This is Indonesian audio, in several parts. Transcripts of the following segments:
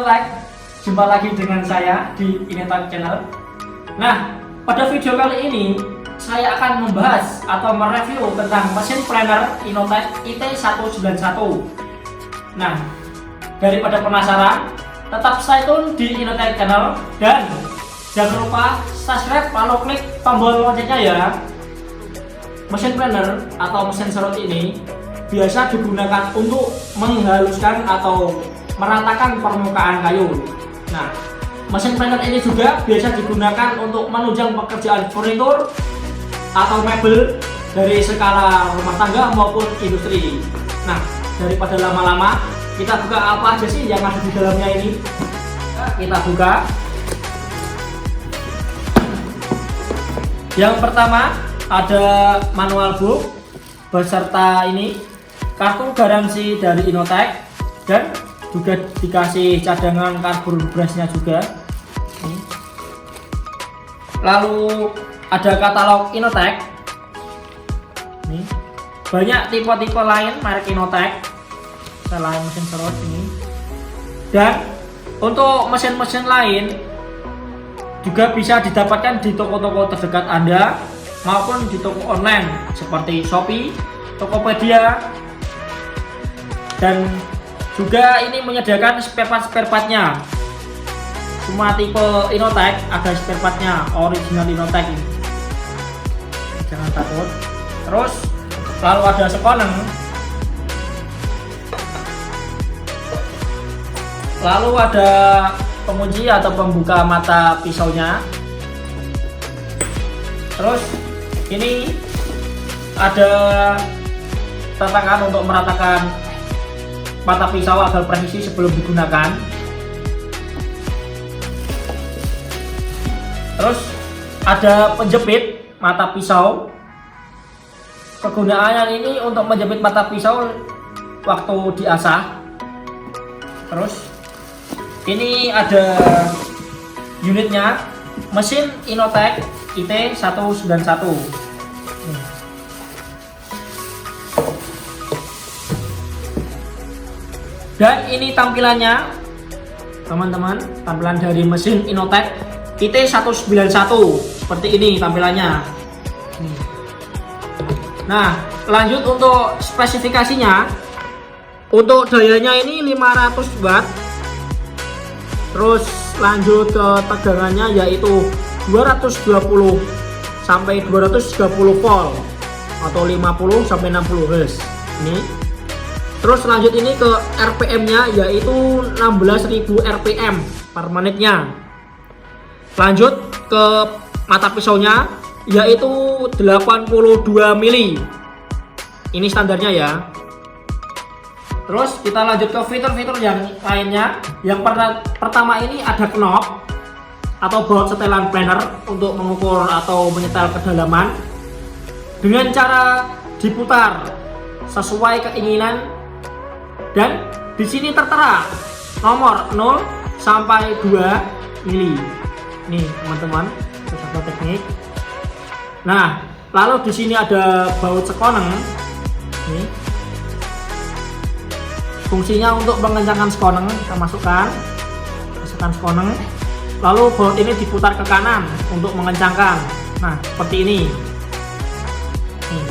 Inotek, jumpa lagi dengan saya di Inotek Channel. Nah, pada video kali ini saya akan membahas atau mereview tentang mesin planer Inotek IT191. Nah, daripada penasaran, tetap stay tune di Inotek Channel dan jangan lupa subscribe lalu klik tombol loncengnya ya. Mesin planer atau mesin serut ini biasa digunakan untuk menghaluskan atau meratakan permukaan kayu. Nah, mesin planer ini juga biasa digunakan untuk menunjang pekerjaan furnitur atau mebel dari skala rumah tangga maupun industri. Nah, daripada lama-lama, kita buka apa aja sih yang ada di dalamnya ini. Kita buka. Yang pertama ada manual book beserta ini kartu garansi dari Inotek dan juga dikasih cadangan karbur brushnya juga. Lalu ada katalog Inotek. Ini banyak tipe-tipe lain merek Inotek selain mesin serut ini. Dan untuk mesin-mesin lain juga bisa didapatkan di toko-toko terdekat Anda maupun di toko online seperti Shopee, Tokopedia, dan juga ini menyediakan spare part-nya. Semua tipe Inotek ada spare part-nya, original Inotek ini. Jangan takut. Terus lalu ada sekoneng. Lalu ada pengunci atau pembuka mata pisaunya. Terus ini ada tatakan untuk meratakan mata pisau agar presisi sebelum digunakan. Terus ada penjepit mata pisau. Kegunaannya ini untuk menjepit mata pisau waktu diasah. Terus ini ada unitnya, mesin Inotek IT191. Dan ini tampilannya, teman-teman, tampilan dari mesin Inotek IT191 seperti ini tampilannya. Nah, lanjut untuk spesifikasinya. Untuk dayanya ini 500 watt. Terus lanjut ke tegangannya yaitu 220 sampai 230 volt atau 50 sampai 60 Hz. Ini. Terus lanjut ini ke RPM-nya yaitu 16.000 RPM per menitnya. Lanjut ke mata pisaunya yaitu 82 mili. Ini standarnya ya. Terus kita lanjut ke fitur-fitur yang lainnya. Yang pertama ini ada knob atau baut setelan planer untuk mengukur atau menyetel kedalaman dengan cara diputar sesuai keinginan. Dan di sini tertera nomor 0 sampai 2 mili. Nih teman-teman, peserta teknik. Nah, lalu di sini ada baut sekoneng. Nih. Fungsinya untuk mengencangkan sekoneng, kita masukkan sekoneng. Lalu baut ini diputar ke kanan untuk mengencangkan. Nah, seperti ini. Nih.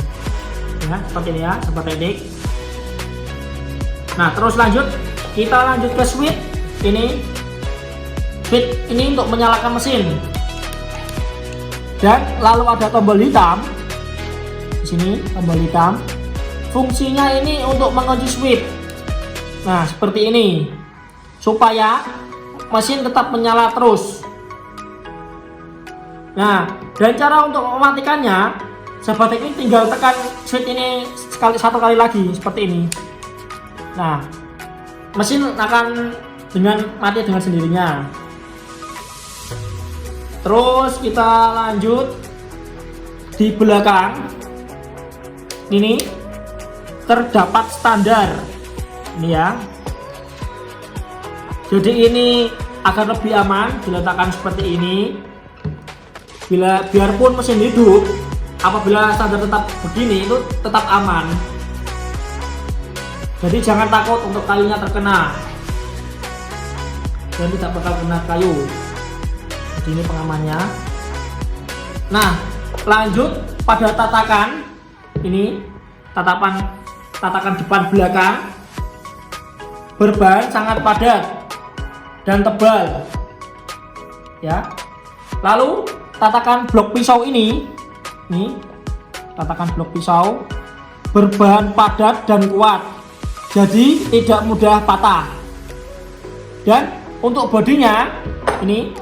Ya, seperti ini ya, seperti ini. Nah, terus kita lanjut ke switch. Switch ini untuk menyalakan mesin. Dan lalu ada tombol hitam. Di sini tombol hitam. Fungsinya ini untuk mengunci switch. Nah, seperti ini. Supaya mesin tetap menyala terus. Nah, dan cara untuk mematikannya, sahabat teknik tinggal tekan switch ini satu kali lagi seperti ini. Nah, mesin akan mati dengan sendirinya. Terus kita lanjut di belakang. Ini terdapat standar. Ini ya. Jadi ini agar lebih aman diletakkan seperti ini. Biarpun mesin hidup, apabila standar tetap begini itu tetap aman. Jadi jangan takut untuk kayunya terkena. dan tidak bakal kena kayu. Jadi ini pengamannya. Nah, lanjut pada tatakan ini, tatakan depan belakang berbahan sangat padat dan tebal ya. Lalu tatakan blok pisau ini tatakan blok pisau berbahan padat dan kuat, jadi tidak mudah patah. Dan untuk bodinya ini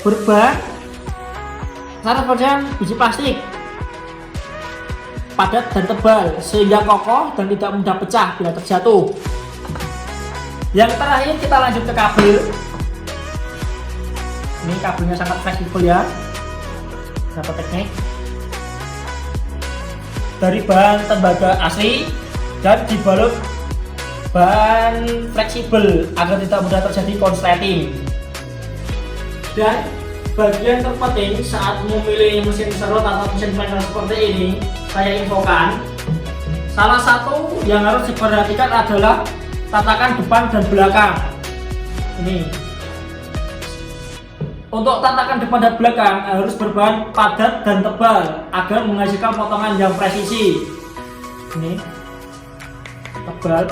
berbahan saraf biji plastik padat dan tebal sehingga kokoh dan tidak mudah pecah bila terjatuh. Yang terakhir kita lanjut ke kabel. Ini kabelnya sangat fleksibel ya, dapat teknik dari bahan tembaga asli dan dibalut bahan fleksibel agar tidak mudah terjadi konsleting. Dan bagian terpenting saat memilih mesin serut atau mesin planer seperti ini, saya infokan salah satu yang harus diperhatikan adalah tatakan depan dan belakang. Ini untuk tatakan depan dan belakang harus berbahan padat dan tebal agar menghasilkan potongan yang presisi. Ini tebal.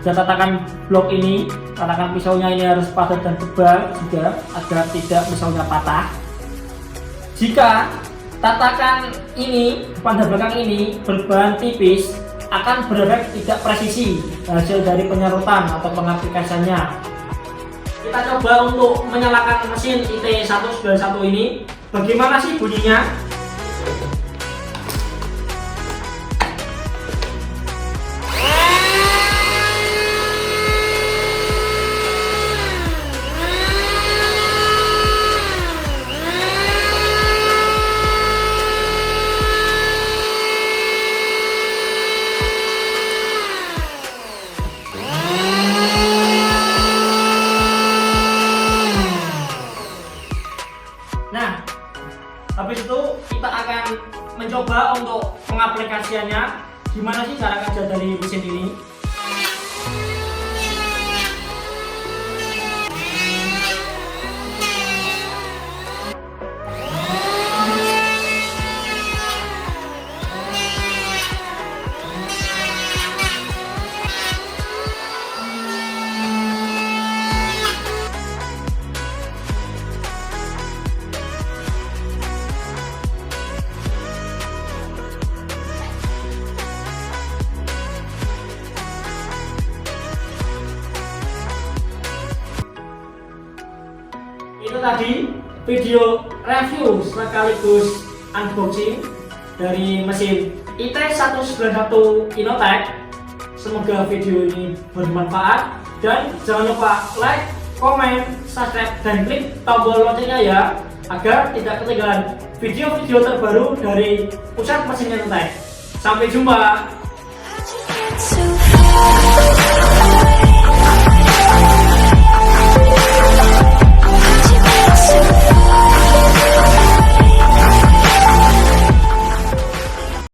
Dan tatakan blok ini, tatakan pisaunya ini harus padat dan tebal juga agar tidak pisaunya patah. Jika tatakan ini depan dan belakang ini berbahan tipis, akan berefek tidak presisi hasil dari penyarutan atau pengaplikasiannya. Kita coba untuk menyalakan mesin IT191 ini. Bagaimana sih bunyinya? Nah, habis itu kita akan mencoba untuk pengaplikasiannya. Gimana sih cara kerja dari mesin ini? Itu tadi video review sekaligus unboxing dari mesin IT191 Inotech. Semoga video ini bermanfaat dan jangan lupa like, komen, subscribe, dan klik tombol loncengnya ya, agar tidak ketinggalan video-video terbaru dari pusat mesin Inotech. Sampai jumpa.